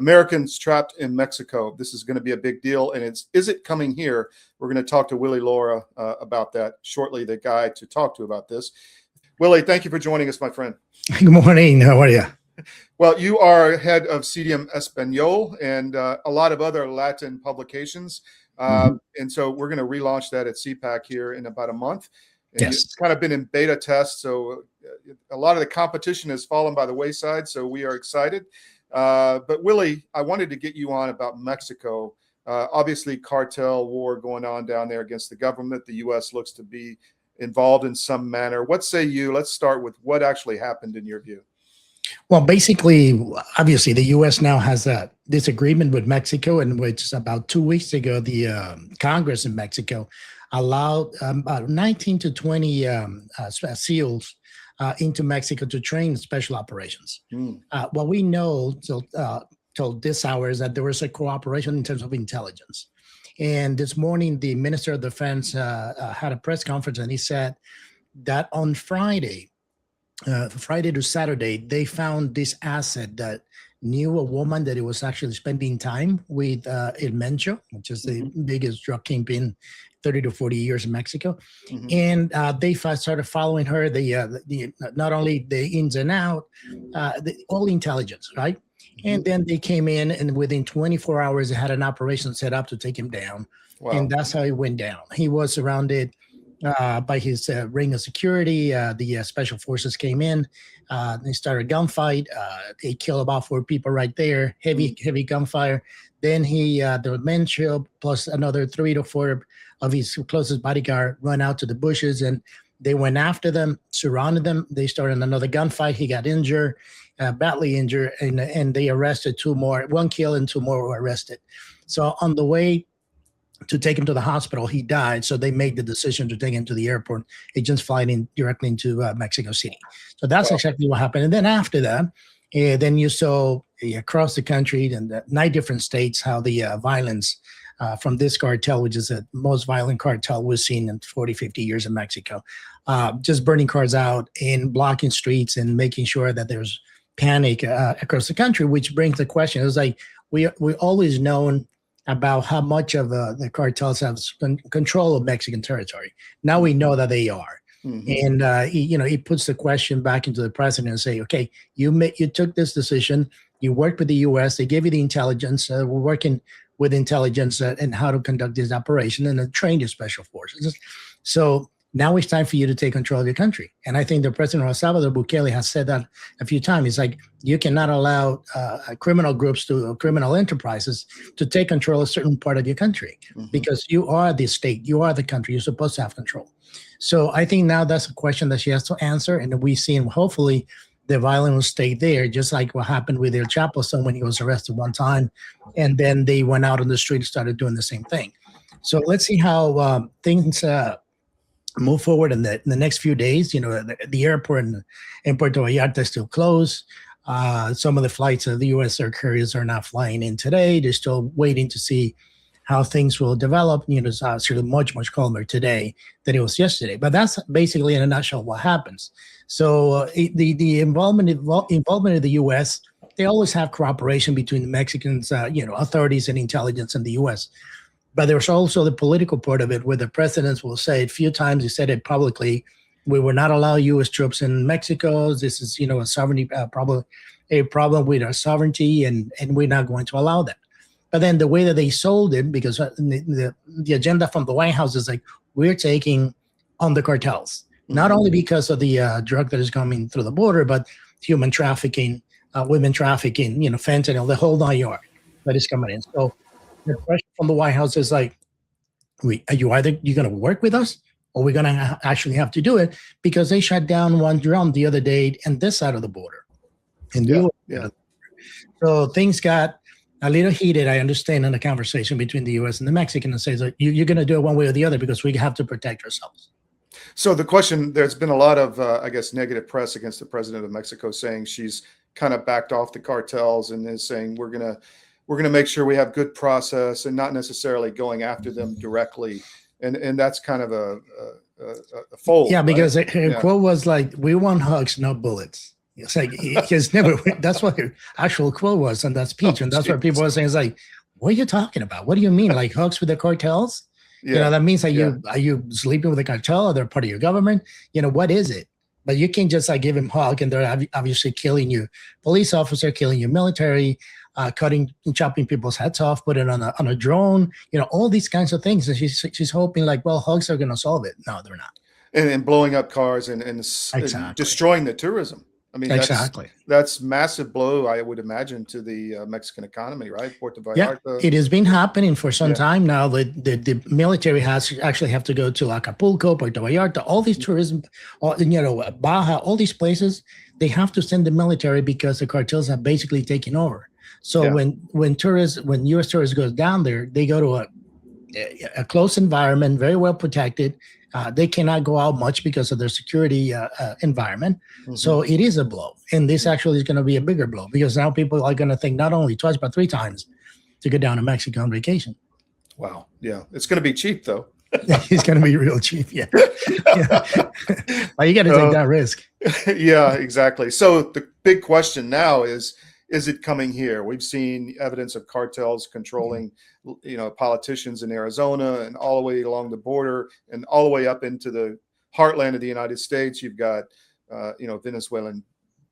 Americans trapped in Mexico. This is going to be a big deal, and is it coming here? We're going to talk to Willie Lora about that shortly, the guy to talk to about this. Willie, thank you for joining us, my friend. Good morning. How are you? Well, you are head of CDM Espaniol and a lot of other Latin publications. And so we're going to relaunch that at CPAC here in about a month. And Yes. It's kind of been in beta test. So a lot of the competition has fallen by the wayside. So we are excited. But Willie, I wanted to get you on about Mexico. Obviously, cartel war going on down there against the government. The U.S. looks to be involved in some manner. What say you? Let's start with what actually happened in your view. Well, basically, obviously, the U.S. now has a disagreement with Mexico, in which about 2 weeks ago, the Congress in Mexico allowed about 19 to 20 SEALs into Mexico to train special operations. What we know till this hour is that there was a cooperation in terms of intelligence. And this morning, the Minister of Defense had a press conference, and he said that on Friday to Saturday, they found this asset that knew a woman that it was actually spending time with El Mencho, which is the biggest drug kingpin, 30 to 40 years in Mexico. And they started following her, not only the ins and out, all intelligence, right? And then they came in, and within 24 hours, they had an operation set up to take him down. Wow. And that's how he went down. He was surrounded by his ring of security. The special forces came in. They started a gunfight. They killed about 4 people right there. Heavy gunfire. Then the Mencho plus another 3 to 4 of his closest bodyguard run out to the bushes, and they went after them, surrounded them. They started another gunfight. He got injured, badly injured, and they arrested 2 more. 1 killed and 2 more were arrested. So on the way to take him to the hospital, he died. So they made the decision to take him to the airport. Agents flying in directly into Mexico City. So that's exactly what happened. And then after that, then you saw across the country and the 9 different states how the violence from this cartel, which is the most violent cartel we've seen in 40, 50 years in Mexico, just burning cars out and blocking streets and making sure that there's panic across the country, which brings the question. It was like we always known about how much of the cartels have control of Mexican territory. Now we know that they are. And he puts the question back into the president and say, okay, you took this decision, you worked with the U.S., they gave you the intelligence, we're working with intelligence and how to conduct this operation and then train your special forces. So now it's time for you to take control of your country. And I think the president of El Salvador, Bukele, has said that a few times. It's like, you cannot allow criminal groups criminal enterprises to take control of a certain part of your country because you are the state, you are the country, you're supposed to have control. So I think now that's a question that she has to answer. And we've seen, hopefully, the violence will stay there, just like what happened with El Chapo son when he was arrested one time. And then they went out on the street and started doing the same thing. So let's see how things move forward in the next few days. The airport in Puerto Vallarta is still closed. Some of the flights of the U.S. air carriers are not flying in today. They're still waiting to see how things will develop. It's actually much, much calmer today than it was yesterday. But that's basically, in a nutshell, what happens. So the involvement of the U.S., they always have cooperation between the Mexicans, authorities and intelligence in the U.S. But there's also the political part of it, where the presidents will say, a few times he said it publicly, we will not allow U.S. troops in Mexico. This is, a sovereignty problem, a problem with our sovereignty, and we're not going to allow that. But then the way that they sold it, because the agenda from the White House is like, we're taking on the cartels, not only because of the drug that is coming through the border, but human trafficking, women trafficking, fentanyl, the whole 9 yards that is coming in. So the question from the White House is like, you're going to work with us, or we're going to actually have to do it, because they shut down one drum the other day on this side of the border. So things got a little heated, I understand, in the conversation between the U.S. and the Mexican, and says, you're going to do it one way or the other because we have to protect ourselves. So the question, there's been a lot of, negative press against the president of Mexico, saying she's kind of backed off the cartels and is saying we're going to make sure we have good process and not necessarily going after them directly. And that's kind of a fold. Yeah, because her quote was like, we want hugs, not bullets. It's like he's never. That's what the actual quote was on that speech, and that's what people were saying. It's like, what are you talking about? What do you mean, like hugs with the cartels? Yeah. That means that are you sleeping with the cartel, or they're part of your government? What is it? But you can't just like give him a hug, and they're obviously killing you, police officer, killing you, military, cutting and chopping people's heads off, put it on a drone, all these kinds of things. And she's hoping like, well, hugs are going to solve it. No, they're not. And blowing up cars and Exactly. destroying the tourism. I mean, exactly. That's massive blow, I would imagine, to the Mexican economy, right? Puerto Vallarta. Yeah, it has been happening for some time now. The military has actually have to go to Acapulco, Puerto Vallarta, all these tourism, Baja, all these places. They have to send the military because the cartels have basically taken over. So when U.S. tourists goes down there, they go to a close environment, very well protected. They cannot go out much because of their security environment. Mm-hmm. So it is a blow. And this actually is going to be a bigger blow because now people are going to think not only twice, but 3 times to go down to Mexico on vacation. Wow. Yeah. It's going to be cheap, though. It's going to be real cheap. Yeah. Well, you got to take that risk. Yeah, exactly. So the big question now is it coming here? We've seen evidence of cartels controlling, politicians in Arizona and all the way along the border and all the way up into the heartland of the United States. You've got, Venezuelan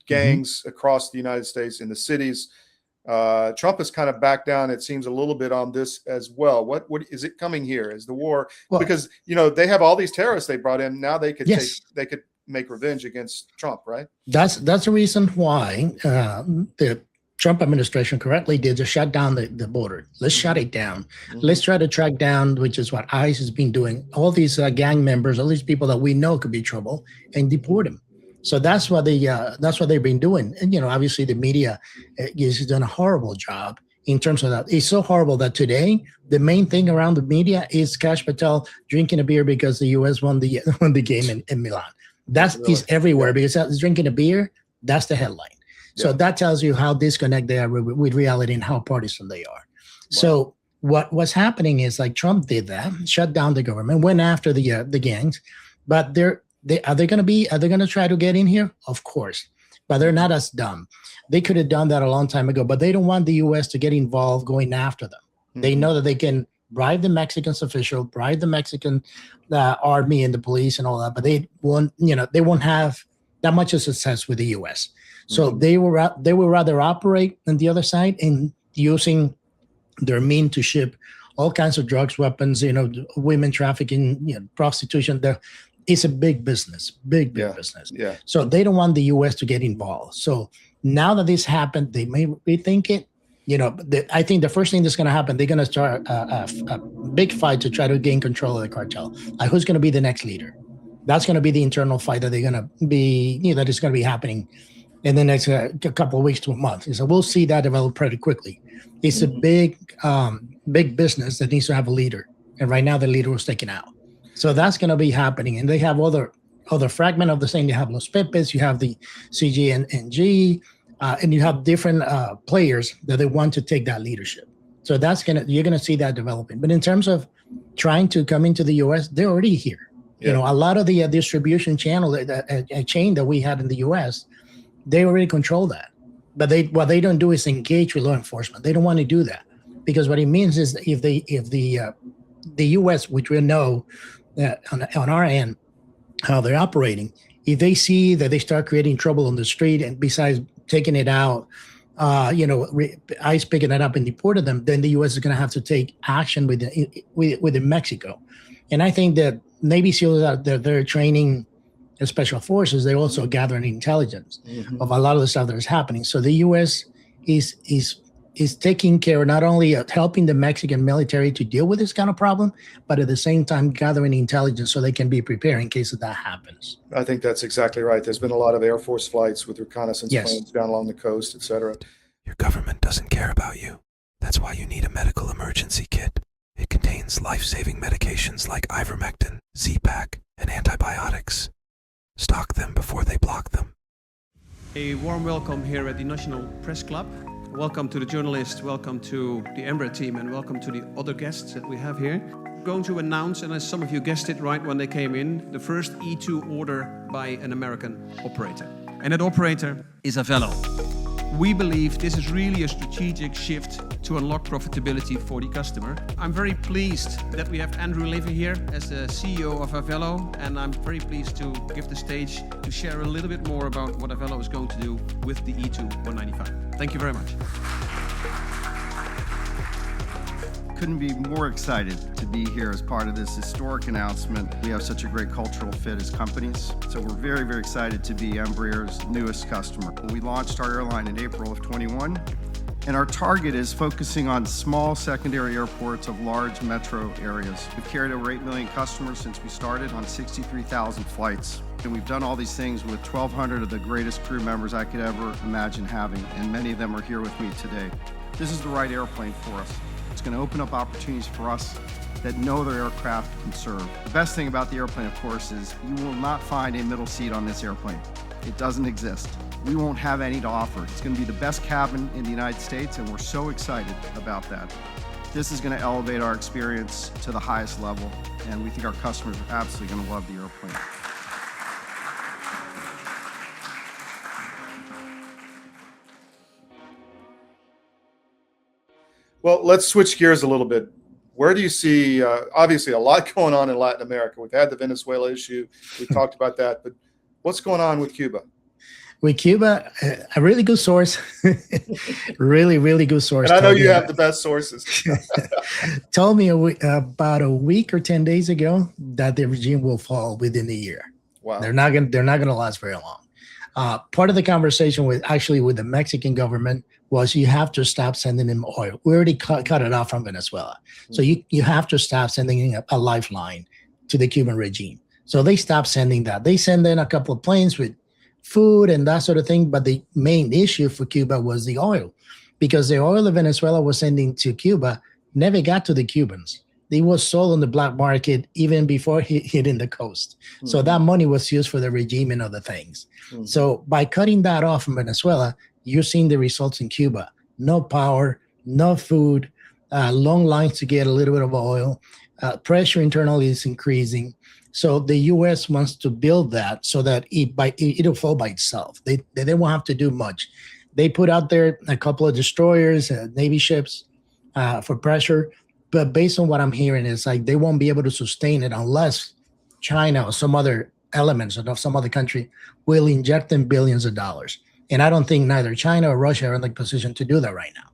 gangs across the United States in the cities. Trump has kind of backed down, it seems, a little bit on this as well. What is it coming here? Is the war? Well, because, they have all these terrorists they brought in. Now they could make revenge against Trump, right? That's the reason why the Trump administration correctly did to shut down the border. Let's shut it down. Mm-hmm. Let's try to track down, which is what ICE has been doing, all these gang members, all these people that we know could be trouble, and deport them. So that's what they've been doing. And obviously the media has done a horrible job in terms of that. It's so horrible that today the main thing around the media is Kash Patel drinking a beer because the U.S. won the game in Milan. That is everywhere because he's drinking a beer. That's the headline. So that tells you how disconnected they are with reality and how partisan they are. Wow. So what's happening is like Trump did that, shut down the government, went after the gangs, but are they going to try to get in here? Of course, but they're not as dumb. They could have done that a long time ago, but they don't want the U.S. to get involved going after them. Mm-hmm. They know that they can bribe the Mexican official, bribe the Mexican army and the police and all that, but they won't have that much of success with the U.S. So they will rather operate on the other side and using their means to ship all kinds of drugs, weapons, women trafficking, prostitution. It's a big business, big business. Yeah. So they don't want the U.S. to get involved. So now that this happened, they may rethink it. I think the first thing that's going to happen, they're going to start a big fight to try to gain control of the cartel. Like who's going to be the next leader? That's going to be the internal fight that they're going to be, that is going to be happening in the next couple of weeks to a month. So we'll see that develop pretty quickly. It's a big business that needs to have a leader. And right now the leader was taken out. So that's going to be happening. And they have other fragment of the same. You have Los Pepes, you have the CGNG, and you have different players that they want to take that leadership. So you're going to see that developing. But in terms of trying to come into the U.S., they're already here. Yeah. A lot of the distribution channel, a chain that we had in the U.S., they already control that. But what they don't do is engage with law enforcement. They don't want to do that because what it means is if the U.S., which we know on our end how they're operating, if they see that they start creating trouble on the street and besides taking it out, ICE picking it up and deporting them, then the U.S. is going to have to take action within Mexico. And I think that Navy SEALs out there, they're training special forces. They're also gathering intelligence of a lot of the stuff that is happening. So the U.S. is taking care not only of helping the Mexican military to deal with this kind of problem, but at the same time gathering intelligence so they can be prepared in case that happens. I think that's exactly right. There's been a lot of Air Force flights with reconnaissance planes down along the coast, et cetera. Your government doesn't care about you. That's why you need a medical emergency kit. It contains life-saving medications like ivermectin, Z-Pak, and antibiotics. Stock them before they block them. A warm welcome here at the National Press Club. Welcome to the journalists, welcome to the Embraer team, and welcome to the other guests that we have here. We're going to announce, and as some of you guessed it right when they came in, the first E2 order by an American operator. and that operator is Avello. We believe this is really a strategic shift to unlock profitability for the customer. I'm very pleased that we have Andrew Levy here as the CEO of Avello, and I'm very pleased to give the stage to share a little bit more about what Avello is going to do with the E2 195. Thank you very much. Couldn't be more excited to be here as part of this historic announcement. We have such a great cultural fit as companies, so we're very, very excited to be Embraer's newest customer. We launched our airline in April of 21, and our target is focusing on small secondary airports of large metro areas. We've carried over 8 million customers since we started on 63,000 flights. And we've done all these things with 1,200 of the greatest crew members I could ever imagine having, and many of them are here with me today. This is the right airplane for us. It's going to open up opportunities for us that no other aircraft can serve. The best thing about the airplane, of course, is you will not find a middle seat on this airplane. It doesn't exist. We won't have any to offer. It's going to be the best cabin in the United States, and we're so excited about that. This is going to elevate our experience to the highest level, and we think our customers are absolutely going to love the airplane. Well, let's switch gears a little bit. Where do you see, obviously, a lot going on in Latin America? We've had the Venezuela issue. We talked about that. But what's going on with Cuba? With Cuba, a really good source, really good source. And I know you have the best sources. Told me about a week or 10 days ago that the regime will fall within a year. Wow. They're not gonna last very long. Part of the conversation with the Mexican government was you have to stop sending them oil. We already cut it off from Venezuela. So you have to stop sending a lifeline to the Cuban regime. So they stopped sending that. They send in a couple of planes with food and that sort of thing. But the main issue for Cuba was the oil, because the oil that Venezuela was sending to Cuba never got to the Cubans. It was sold on the black market even before hitting the coast. So that money was used for the regime and other things. So by cutting that off from Venezuela, you're seeing the results in Cuba. No power, no food, long lines to get a little bit of oil. Pressure internally is increasing. So the U.S. wants to build that so that it'll fall by itself. They won't have to do much. They put out there a couple of destroyers, Navy ships for pressure. But based on what I'm hearing, it's like they won't be able to sustain it unless China or some other elements of some other country will inject them billions of dollars. And I don't think neither China or Russia are in the position to do that right now.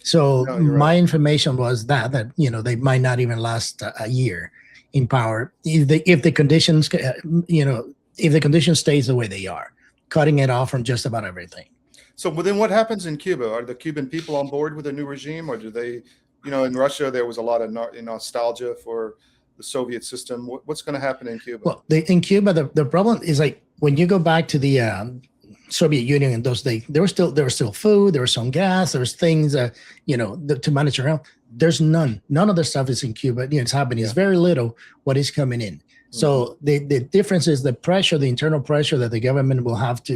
So my information was that they might not even last a year in power if the conditions if the condition stays the way they are, cutting it off from just about everything. So then what happens in Cuba? Are the Cuban people on board with the new regime, or do they, in Russia there was a lot of nostalgia for the Soviet system. What's going to happen in Cuba? Well, in Cuba, the problem is like when you go back to the Soviet Union in those days, there was still food, there was some gas, there was things to manage around. There's none of the stuff is in Cuba. It's happening. It's very little what is coming in. So the difference is the pressure, the internal pressure that the government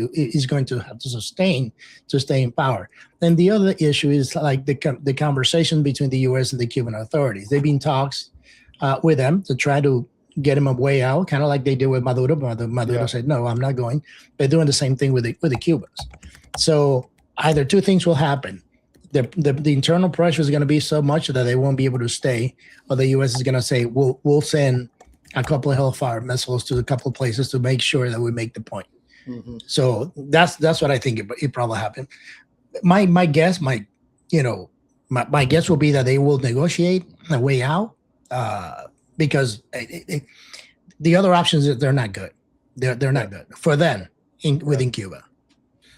is going to have to sustain to stay in power. And the other issue is like the conversation between the U.S. and the Cuban authorities. They've been talks with them to try to get him a way out, kind of like they did with Maduro. Maduro said, no, I'm not going. They're doing the same thing with the Cubans. So either two things will happen. The internal pressure is going to be so much that they won't be able to stay, or the U.S. is going to say, we'll send a couple of Hellfire missiles to a couple of places to make sure that we make the point. So that's what I think it probably happened. My guess will be that they will negotiate a way out because the other options they're not good. They're not good for them within Cuba.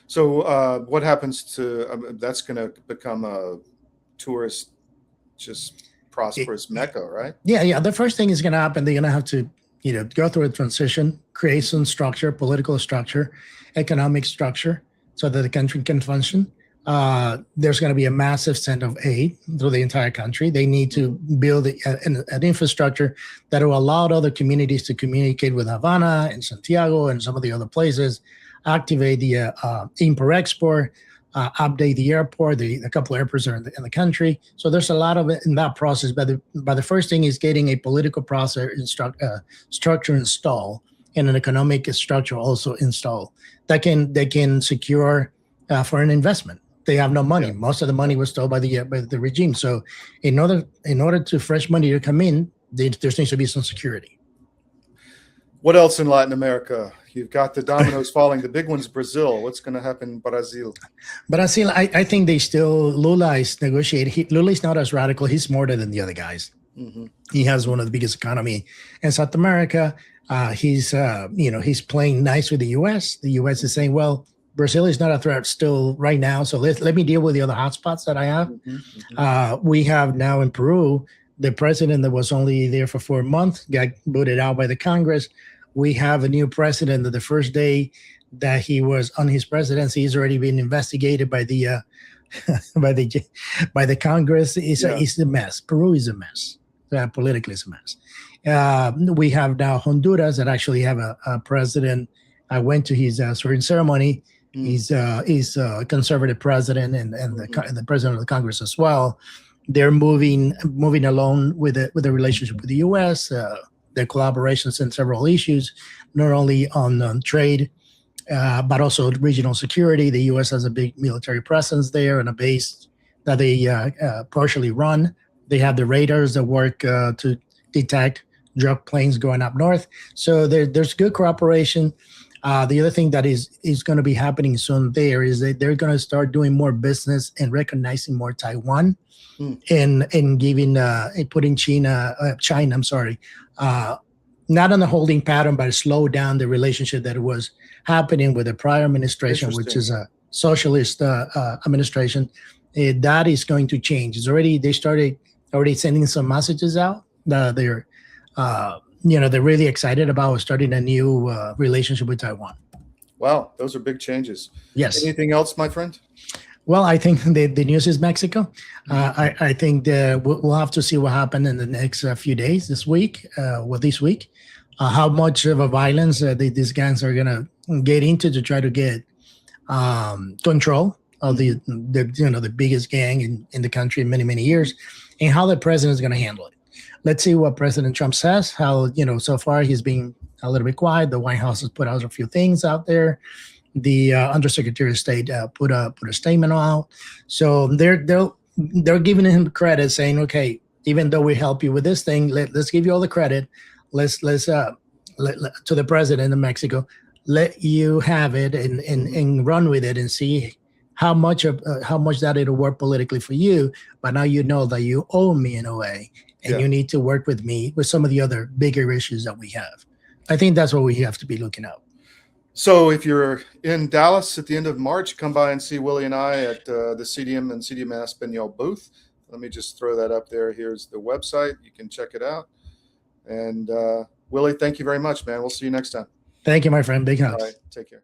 So what happens to that's going to become a tourist, just prosperous Mecca, right? Yeah. The first thing is going to happen. They're going to have to, go through a transition, create some structure, political structure, economic structure, so that the country can function. There's going to be a massive send of aid through the entire country. They need to build an infrastructure that will allow other communities to communicate with Havana and Santiago and some of the other places, activate the import-export, update the airport. A couple of airports are in the country. So there's a lot of it in that process. But the first thing is getting a political process structure installed and an economic structure also installed that can secure foreign investment. They have no money. Yeah. Most of the money was stole by the regime. So in order to fresh money to come in, there needs to be some security. What else in Latin America? You've got the dominoes falling. The big one's Brazil. What's going to happen in Brazil? Brazil, I think they still, Lula is negotiating. Lula is not as radical. He's smarter than the other guys. Mm-hmm. He has one of the biggest economy in South America. He's playing nice with the U.S. The U.S. is saying, well, Brazil is not a threat still right now, so let me deal with the other hotspots that I have. Mm-hmm. Mm-hmm. We have now in Peru, the president that was only there for 4 months got booted out by the Congress. We have a new president that the first day that he was on his presidency, he's already been investigated by the by the Congress. It's a mess. Peru is a mess. Politically, it's a mess. We have now Honduras that actually have a president. I went to his swearing ceremony. He's a conservative president and the president of the Congress as well. They're moving along with the relationship with the U.S. Their collaborations in several issues, not only on trade, but also regional security. The U.S. has a big military presence there and a base that they partially run. They have the radars that work to detect drug planes going up north. So there's good cooperation. The other thing that is going to be happening soon there is that they're going to start doing more business and recognizing more Taiwan and giving putting China, I'm sorry, not on the holding pattern, but slow down the relationship that was happening with the prior administration, which is a socialist administration. That is going to change. They started already sending some messages out. They're really excited about starting a new relationship with Taiwan. Wow, those are big changes. Yes. Anything else, my friend? Well, I think the news is Mexico. I think we'll have to see what happens in the next few days, this week, how much of a violence these gangs are going to get into to try to get control of the biggest gang in the country in many, many years, and how the president is going to handle it. Let's see what President Trump says. How, so far he's been a little bit quiet. The White House has put out a few things out there. The Undersecretary of State put a statement out. So they're giving him credit, saying, okay, even though we help you with this thing, let's give you all the credit. Let's to the president of Mexico, let you have it and run with it and see how much that it'll work politically for you. But now you know that you owe me in a way, and you need to work with me with some of the other bigger issues that we have. I think that's what we have to be looking at. So if you're in Dallas at the end of March, come by and see Willie and I at the CDM and CDM Espaniol booth. Let me just throw that up there. Here's the website. You can check it out. And Willie, thank you very much, man. We'll see you next time. Thank you, my friend. Big hugs. All right. Take care.